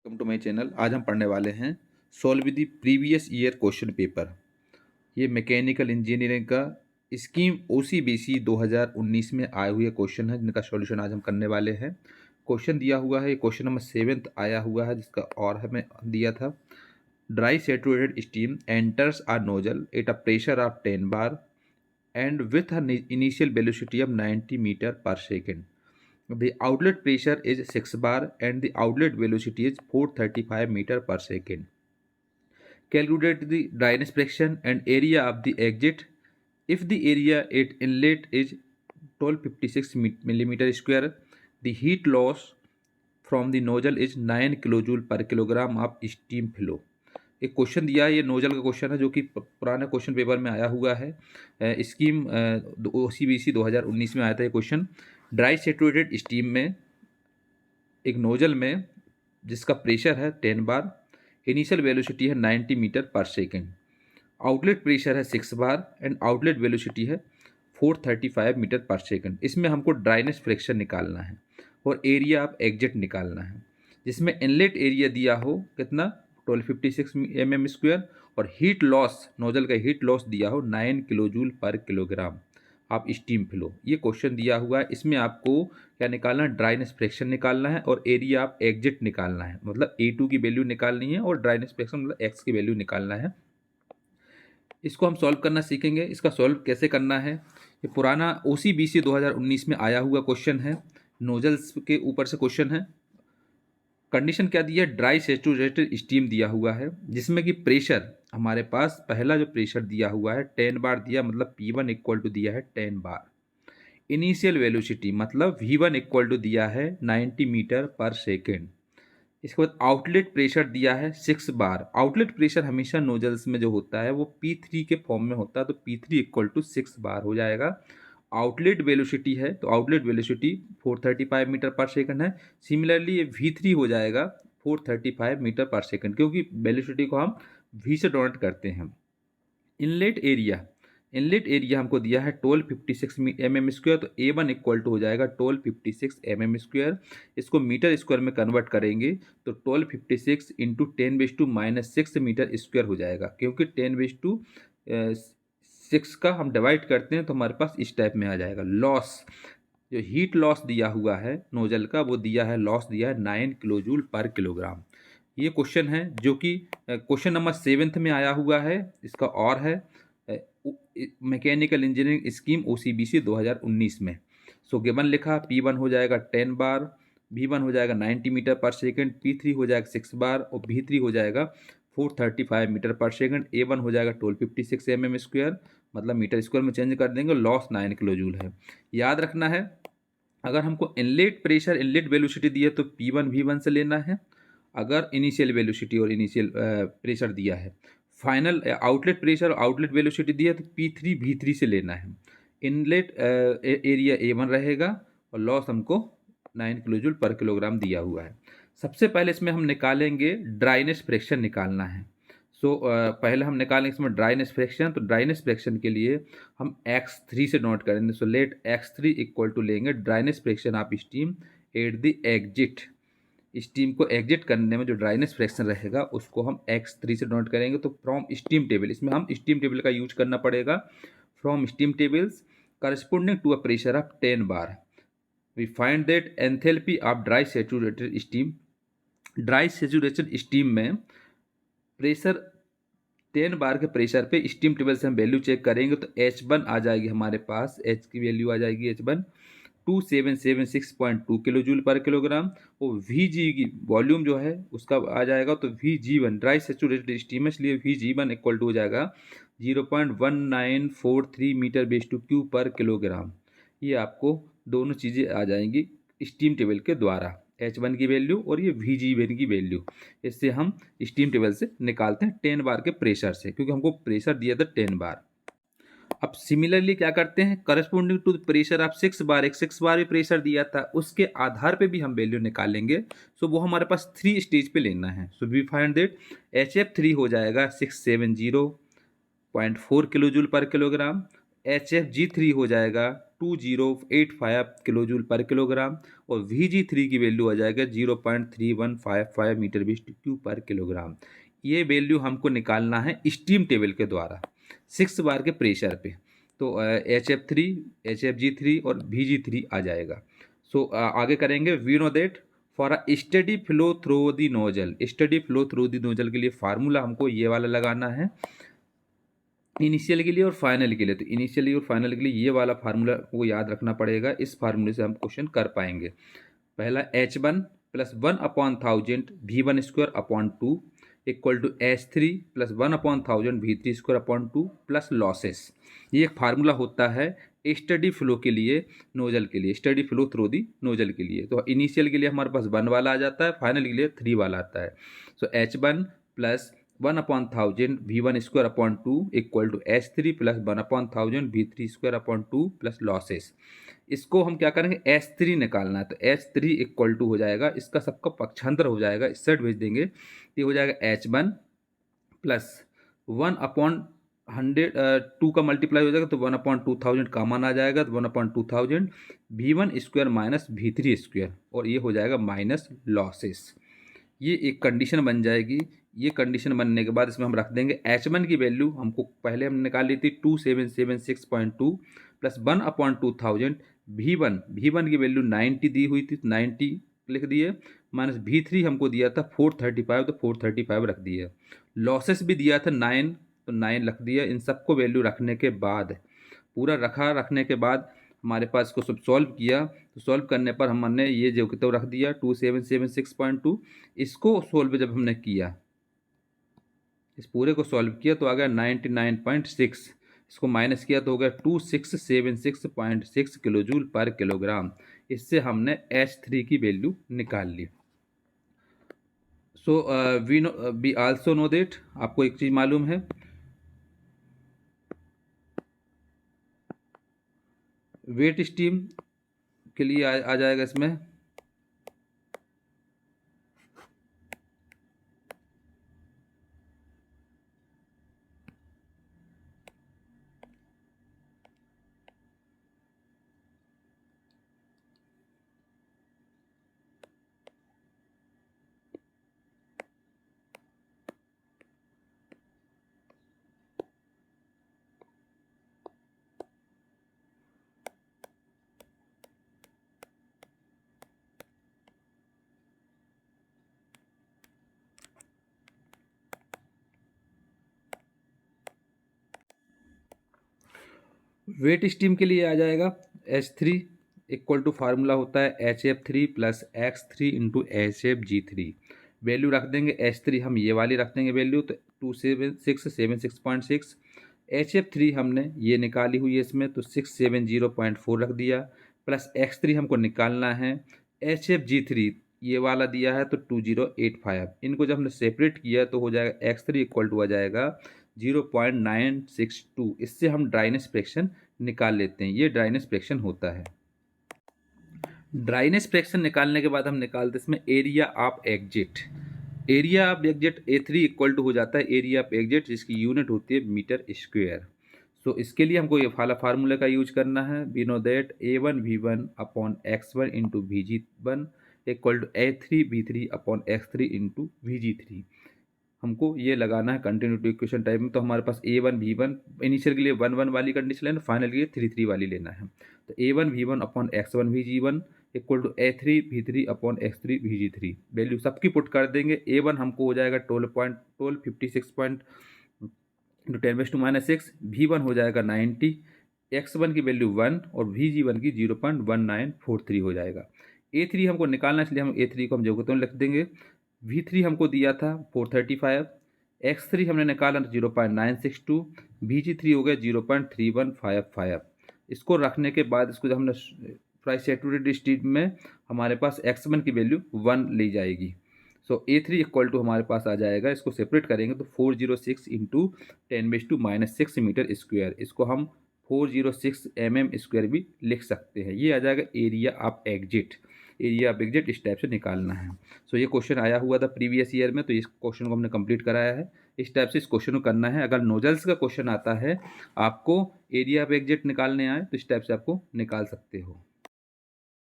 Welcome to my channel. आज हम पढ़ने वाले हैं solve the previous year question paper. ये मैकेनिकल इंजीनियरिंग का स्कीम ओसीबीसी 2019 में आए हुए क्वेश्चन है जिनका सॉल्यूशन आज हम करने वाले हैं। क्वेश्चन दिया हुआ है, क्वेश्चन नंबर 7 आया हुआ है जिसका और हमें दिया था। Dry saturated steam enters a nozzle at a pressure of 10 bar and with an initial velocity of 90 meter per second. The outlet pressure is 6 bar and the outlet velocity is 435 meter per second. Calculate the dryness fraction and area of the exit. If the area at inlet is 1256 millimeter square, the heat loss from the nozzle is 9 kilojoule per kilogram of steam flow. एक question दिया है, ये nozzle का question है जो कि पुराने question paper में आया हुआ है। स्कीम ओसीबीसी 2019 में आया था ये क्वेश्चन। ड्राई सैचुरेटेड स्टीम में एक नोजल में जिसका प्रेशर है 10 बार, इनिशियल वेलोसिटी है 90 मीटर पर सेकेंड, आउटलेट प्रेशर है 6 बार एंड आउटलेट वेलोसिटी है 435 मीटर पर सेकेंड। इसमें हमको ड्राइनेस फ्रैक्शन निकालना है और एरिया ऑफ एग्जिट निकालना है, जिसमें इनलेट एरिया दिया हो कितना 1256 mm² और हीट लॉस, नोजल का हीट लॉस दिया हो 9 किलोजूल पर किलोग्राम आप स्टीम फ्लो। ये क्वेश्चन दिया हुआ है। इसमें आपको क्या निकालना है, ड्राइनेस फ्रैक्शन निकालना है और एरिया ऑफ एग्जिट निकालना है, मतलब A2 की वैल्यू निकालनी है और ड्राइनेस फ्रैक्शन मतलब एक्स की वैल्यू निकालना है। इसको हम सॉल्व करना सीखेंगे। इसका सॉल्व कैसे करना है, ये पुराना OCBC 2019 में आया हुआ क्वेश्चन है, नोजल्स के ऊपर से क्वेश्चन है। कंडीशन क्या दी है, ड्राई सैचुरेटेड स्टीम दिया हुआ है जिसमें कि प्रेशर हमारे पास पहला जो प्रेशर दिया हुआ है 10 बार दिया, मतलब P1 इक्वल टू दिया है 10 बार। इनिशियल वेलोसिटी मतलब V1 इक्वल टू दिया है 90 मीटर पर सेकेंड। इसके बाद आउटलेट प्रेशर दिया है 6 बार। आउटलेट प्रेशर हमेशा नोजल्स में जो होता है वो P3 के फॉर्म में होता है, तो P3 इक्वल टू 6 बार हो जाएगा। आउटलेट वेलोसिटी है तो आउटलेट वेलोसिटी 435 मीटर पर सेकंड है। सिमिलरली ये V3 हो जाएगा 435 मीटर पर सेकंड, क्योंकि वेलोसिटी को हम V से डोनेट करते हैं। इनलेट एरिया, इनलेट एरिया हमको दिया है 1256 mm², तो A1 इक्वल टू हो जाएगा 1256 mm²। इसको मीटर स्क्वायर में कन्वर्ट करेंगे तो 1256 इंटू 10⁻⁻6 मीटर स्क्वायर हो जाएगा, क्योंकि 10⁻6 का हम डिवाइड करते हैं तो हमारे पास इस टाइप में आ जाएगा। लॉस, जो हीट लॉस दिया हुआ है नोजल का, वो दिया है, लॉस दिया है 9 किलोजूल पर किलोग्राम। ये क्वेश्चन है जो कि क्वेश्चन नंबर 7 में आया हुआ है। इसका और है मैकेनिकल इंजीनियरिंग स्कीम OCBC 2019 में। सो गिवन लिखा, P1 हो जाएगा 10 बार, V1 हो जाएगा 90 मीटर पर सेकेंड, P3 हो जाएगा 6 बार और V3 हो जाएगा 435 मीटर पर सेकेंड। A1 हो जाएगा 1256 mm², मतलब मीटर स्क्वायर में चेंज कर देंगे। लॉस 9 किलो जूल है। याद रखना है, अगर हमको इनलेट प्रेशर, इनलेट वेलोसिटी दी है तो P1 V1 से लेना है। अगर इनिशियल वेलोसिटी और इनिशियल प्रेशर दिया है, फाइनल आउटलेट प्रेशर और आउटलेट वेलोसिटी दिया है तो P3 V3 से लेना है। इनलेट एरिया A1 रहेगा और लॉस हमको 9 किलोजूल पर किलोग्राम दिया हुआ है। सबसे पहले इसमें हम निकालेंगे ड्राइनेस फ्रैक्शन निकालना है। पहले हम निकालेंगे इसमें ड्राइनेस फ्रैक्शन। तो ड्राइनेस फ्रैक्शन के लिए हम x3 से नोट करेंगे। So let x3 equal to लेंगे dryness fraction of steam at the exit. Steam को एग्जिट करने में जो ड्राइनेस फ्रैक्शन रहेगा उसको हम x3 से नोट करेंगे। तो फ्रॉम स्टीम टेबल, इसमें हम स्टीम टेबल का यूज करना पड़ेगा। From steam tables corresponding to a pressure of 10 bar we find that enthalpy of dry saturated steam. Dry saturated steam में प्रेशर 10 बार के प्रेशर पे स्टीम टेबल से हम वैल्यू चेक करेंगे तो H1 आ जाएगी हमारे पास, H की वैल्यू आ जाएगी H1 2776.2 किलो जूल पर किलोग्राम। और Vg की वॉल्यूम जो है उसका आ जाएगा तो Vg1 ड्राई सैचुरेटेड स्टीम है, इसलिए Vg1 इक्वल टू हो जाएगा 0.1943 मीटर बेस टू क्यूब पर किलोग्राम। ये आपको दोनों चीज़ें आ जाएंगी स्टीम टेबल के द्वारा, H1 की वैल्यू और ये Vg1 की वैल्यू। इससे हम स्टीम टेबल से निकालते हैं 10 बार के प्रेशर से, क्योंकि हमको प्रेशर दिया था 10 बार। अब सिमिलरली क्या करते हैं, करस्पोंडिंग टू प्रेशर ऑफ 6 बार, एक 6 बार भी प्रेशर दिया था उसके आधार पे भी हम वैल्यू निकालेंगे। सो वो हमारे पास 3 स्टेज पे लेना है। So we find that HF3 हो जाएगा 670.4 किलो जूल पर किलोग्राम, HFG3 हो जाएगा 2085 किलोजूल पर किलोग्राम और VG3 की वैल्यू आ जाएगा 0.3155 मीटर क्यूब पर किलोग्राम। ये वैल्यू हमको निकालना है स्टीम टेबल के द्वारा 6 बार के प्रेशर पे। तो HF3, HFG3 और VG3 आ जाएगा। सो आगे करेंगे। We know that for a steady flow through the nozzle, steady flow through the nozzle के लिए फार्मूला हमको ये वाला लगाना है इनिशियल के लिए और फाइनल के लिए। तो इनिशियली और फाइनल के लिए ये वाला फार्मूला को याद रखना पड़ेगा। इस फार्मूले से हम क्वेश्चन कर पाएंगे। पहला H1 plus 1/1000 V1² upon 2 equal to H3 plus 1/1000 V3² upon 2 plus losses. ये एक फार्मूला होता है स्टडी फ्लो के लिए, नोजल के लिए, study flow through the nozzle के लिए। तो इनिशियल के लिए हमारे पास 1 वाला आ जाता है, फाइनल के लिए 3 वाला आता है। So H1 plus 1/1000 V1² upon 2 equal to H3 plus 1/1000 V3² upon 2 plus losses. इसको हम क्या करेंगे, H3 निकालना है। तो H3 इक्वल टू हो जाएगा, इसका सबका पक्षांतर हो जाएगा, इस साइड भेज देंगे। ये हो जाएगा H1 प्लस 1/100 2 का मल्टीप्लाई हो जाएगा तो 1/2000 कॉमन आ जाएगा। तो 1/2000 V1² माइनस V3² और ये हो जाएगा माइनस लॉसेस। ये एक कंडीशन बन जाएगी। ये कंडीशन बनने के बाद इसमें हम रख देंगे H1 की वैल्यू हमको पहले हमने निकाल ली थी 2776.2 प्लस 1/2000 V1 की वैल्यू 90 दी हुई थी, 90 लिख दिए, माइनस V3 हमको दिया था 435 तो 435 रख दिए। लॉसेस भी दिया था 9 तो 9 रख दिया। इन सबको वैल्यू रखने के बाद, पूरा रखने के बाद हमारे पास इसको सब सॉल्व किया। तो सॉल्व करने पर हमने ये जो तो रख दिया 2776.2। इसको सॉल्व जब हमने किया, इस पूरे को सॉल्व किया तो आ गया 99.6। इसको माइनस किया तो हो गया 2676.6 किलोजूल पर किलोग्राम। इससे हमने H3 की वैल्यू निकाल ली। So we also know that, आपको एक चीज़ मालूम है, वेट स्टीम के लिए आ जाएगा इसमें वेट स्टीम के लिए आ जाएगा H3 इक्वल टू फार्मूला होता है HF3 plus X3 into HFG3। Value रख देंगे H3 हम ये वाली रख देंगे वैल्यू तो 2776.6। HF3 हमने ये निकाली हुई है इसमें तो 670.4 रख दिया, प्लस X3 हमको निकालना है। HFG3 ये वाला दिया है तो 2085। इनको जब हमने सेपरेट किया तो हो जाएगा X3 इक्वल टू आ जाएगा 0.962। इससे हम ड्राइनेस फ्रैक्शन निकाल लेते हैं। ये ड्राइनेस फ्रैक्शन होता है। ड्राइनेस फ्रैक्शन निकालने के बाद हम निकालते हैं इसमें area of exit. Area of exit A3 equal to हो जाता है एरिया ऑफ एग्जिट, जिसकी यूनिट होती है मीटर स्क्वायर। सो इसके लिए हमको ये फार्मूला का यूज करना है। We know that A1 V1 upon X1 into VG1 equal to A3 V3 upon X3 into VG3। हमको ये लगाना है कंटिन्यूटी इक्वेशन टाइप में। तो हमारे पास A1 V1 इनिशियल के लिए 1 वाली कंडीशन लेना, फाइनल के लिए 3 वाली लेना है। तो A1 V1 upon X1 VG1 equal to A3 V3 upon X3 VG3। Value सबकी पुट कर देंगे। A1 हमको हो जाएगा 12.56 V1 हो जाएगा 90, X1 की वैल्यू 1 और VG1 की 0.1943 हो जाएगा। A3 हमको निकालना, इसलिए हम A3 को हम जो कहते हैं लिख देंगे। V3 हमको दिया था 435, X3 हमने निकाला 0.962, VG3 हो गया 0.3155। इसको रखने के बाद इसको जब हमने प्राइस सैचुरेटेड स्टेट में हमारे पास X1 की वैल्यू 1 ली जाएगी। सो A3 इक्वल टू हमारे पास आ जाएगा, इसको सेपरेट करेंगे तो 406 इंटू 10⁻⁻6 मीटर स्क्वायर। इसको हम 406 mm स्क्वायर भी लिख सकते हैं। ये आ जाएगा area of exit. Area of exit इस टाइप से निकालना है। सो ये क्वेश्चन आया हुआ था प्रीवियस ईयर में, तो इस क्वेश्चन को हमने कंप्लीट कराया है। इस टाइप से इस क्वेश्चन को करना है। अगर नोजल्स का क्वेश्चन आता है, आपको एरिया ऑफ एग्जिट निकालने आए, तो इस टाइप से आपको निकाल सकते हो।